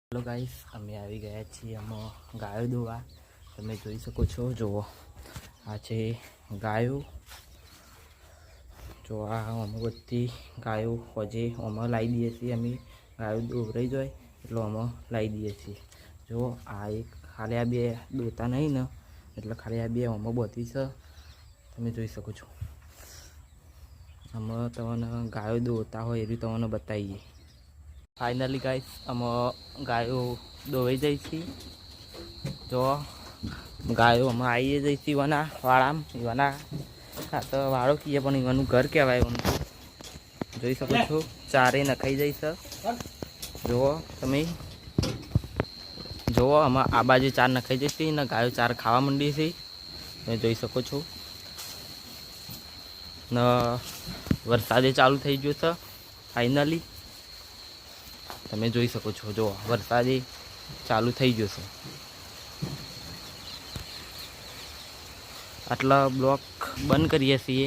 Hello guys, અમે આવી ગયા છીએ ગાયો દોવા. તમે જોઈ શકો છો. જુઓ, આ છે ગાયો. જો આ અમે બધી ગાયો હોજે અમે લાવી દઈએ છીએ. અમે ગાયો દોરાઈ જાય એટલે અમે લાવી દઈએ છીએ. જો આ એક ખાલી આ બે દોતા નહીં ને, એટલે ખાલી આ બે અમે બધી છે. તમે જોઈ શકો છો. અમે તમને ગાયો દોતા હોય એવી તમને બતાવીએ. ફાઇનલી ગાઈસ, અમે ગાયો દોવાઈ જાય છે. જો ગાયો અમે આવીએ જઈ છીએ ઈવાના વાળામાં. ઈવાના હા તો વાળો કહીએ પણ ઈવાનું ઘર કહેવાય. આમ જોઈ શકો છો, ચારે નખાઈ જાય છે. જુઓ તમે, જુઓ અમે આ બાજુ ચાર નખાઈ જશે ને ગાયો ચાર ખાવા માંડી છે. તમે જોઈ શકો છો. ને વરસાદે ચાલુ થઈ ગયો છે ફાઇનલી. તમે જોઈ શકો છો. જો વરસાદે ચાલુ થઈ ગયો છે. આટલા બ્લોક બંધ કરીએ છીએ.